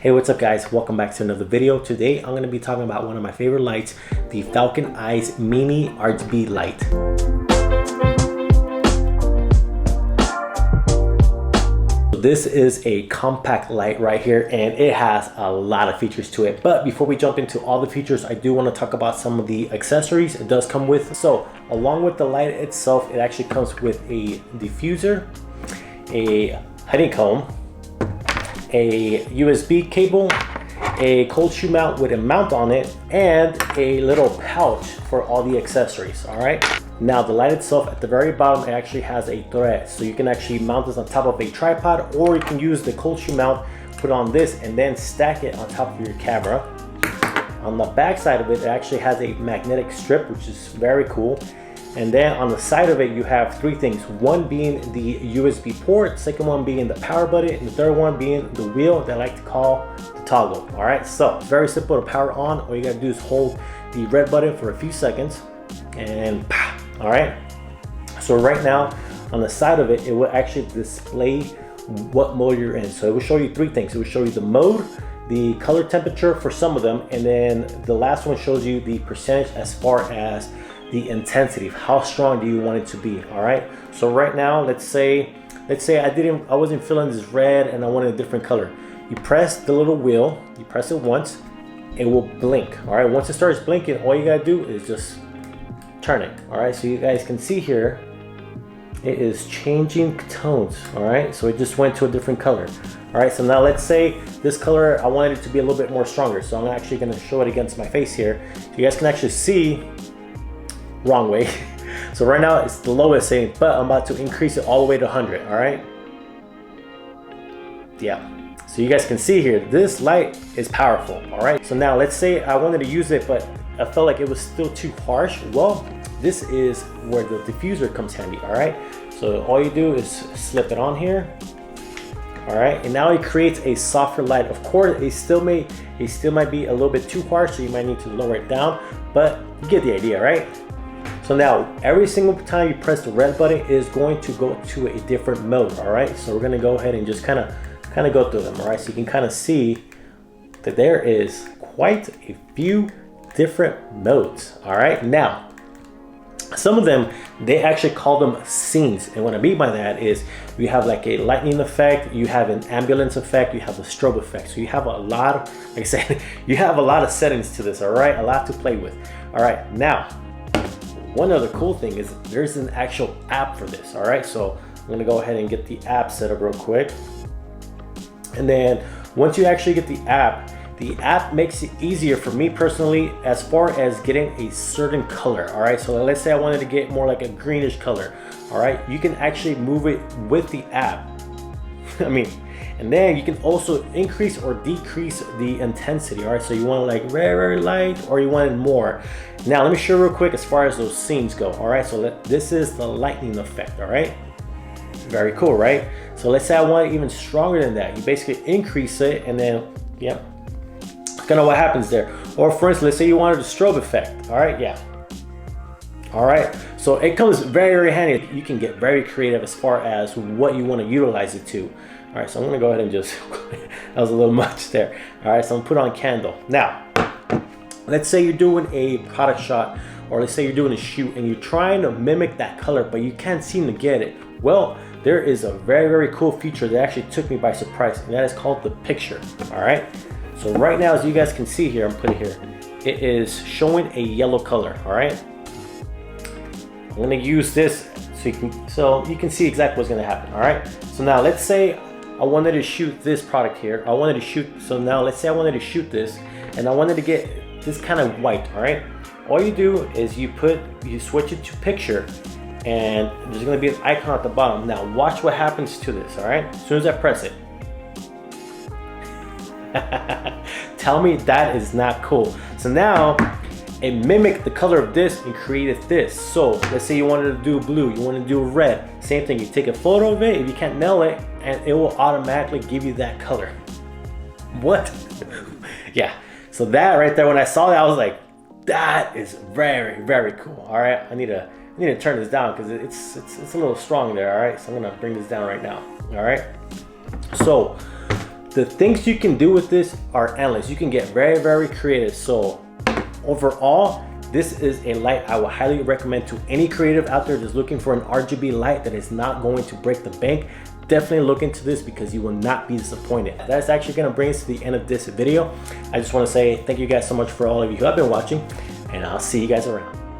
Hey, what's up guys? Welcome back to another video. Today I'm going to be talking about one of my favorite lights, the Falcon F7 Mini RGB light. This is a compact light right here and it has a lot of features to it. But before we jump into all the features, I do want to talk about some of the accessories it does come with. So along with the light itself, it actually comes with a diffuser, a honeycomb, a USB cable, a cold shoe mount with a mount on it, and a little pouch for all the accessories. All right, now the light itself, at the very bottom, it actually has a thread, so you can actually mount this on top of a tripod, or you can use the cold shoe mount, put on this, and then stack it on top of your camera. On the back side of it, it actually has a magnetic strip, which is very cool. And then on the side of it, you have three things. One being the USB port, second one being the power button, and the third one being the wheel that I like to call the toggle. All right, so it's very simple to power on. All you gotta do is hold the red button for a few seconds and pow. All right, so right now on the side of it, it will actually display what mode you're in. So it will show you three things. It will show you the mode, the color temperature for some of them, and then the last one shows you the percentage as far as the intensity. How strong do you want it to be? All right, so right now, let's say I wasn't feeling this red and I wanted a different color. You press the little wheel, you press it once, it will blink. All right, once it starts blinking, all you gotta do is just turn it. All right, so you guys can see here, it is changing tones. All right, so it just went to a different color. All right, so now let's say this color, I wanted it to be a little bit more stronger, so I'm actually gonna show it against my face here, so you guys can actually see. Wrong way. So right now it's the lowest setting, but I'm about to increase it all the way to 100. All right, yeah, so you guys can see here, this light is powerful. All right, so now let's say I wanted to use it, but I felt like it was still too harsh. Well, this is where the diffuser comes handy. All right, so all you do is slip it on here. All right, and now it creates a softer light. Of course, it still might be a little bit too harsh, so you might need to lower it down, but you get the idea, right? So now every single time you press the red button, it is going to go to a different mode. All right, so we're gonna go ahead and just kind of go through them. All right, so you can kind of see that there is quite a few different modes. All right, now some of them, they actually call them scenes, and what I mean by that is you have like a lightning effect, you have an ambulance effect, you have a strobe effect. So you have a lot of, like I said, you have a lot of settings to this. All right, a lot to play with. All right, now one other cool thing is there's an actual app for this. All right, so I'm gonna go ahead and get the app set up real quick. And then once you actually get the app makes it easier for me personally as far as getting a certain color. All right, so let's say I wanted to get more like a greenish color. All right, you can actually move it with the app. I mean, and then you can also increase or decrease the intensity. All right, so you want it like very light, or you want it more. Now let me show you real quick as far as those scenes go. All right, so this is the lightning effect. All right, very cool, right? So let's say I want it even stronger than that. You basically increase it, and then yep, kind of what happens there. Or for instance, let's say you wanted a strobe effect. All right, yeah. All right, so it comes very handy. You can get very creative as far as what you want to utilize it to. All right, so I'm gonna go ahead and just, that was a little much there. All right, so I'm gonna put on candle. Now, let's say you're doing a product shot, or let's say you're doing a shoot and you're trying to mimic that color, but you can't seem to get it. Well, there is a very cool feature that actually took me by surprise, and that is called the picture. All right, so right now, as you guys can see here, I'm putting here, it is showing a yellow color. All right, I'm gonna use this so you can see exactly what's gonna happen. All right, so now let's say I wanted to shoot this product here. So now let's say I wanted to shoot this and I wanted to get this kind of white. All right, all you do is you switch it to picture, and there's gonna be an icon at the bottom. Now watch what happens to this. All right, as soon as I press it, tell me that is not cool. So now it mimicked the color of this and created this. So let's say you wanted to do blue, you want to do red, same thing. You take a photo of it, if you can't nail it, and it will automatically give you that color. What? Yeah, so that right there, when I saw that, I was like, that is very cool. All right, I need to turn this down because it's a little strong there. All right, so I'm gonna bring this down right now. All right, so The things you can do with this are endless. You can get very, very creative. So overall, this is a light I would highly recommend to any creative out there that's looking for an RGB light that is not going to break the bank. Definitely look into this because you will not be disappointed. That's actually gonna bring us to the end of this video. I just wanna say thank you guys so much for all of you who have been watching, and I'll see you guys around.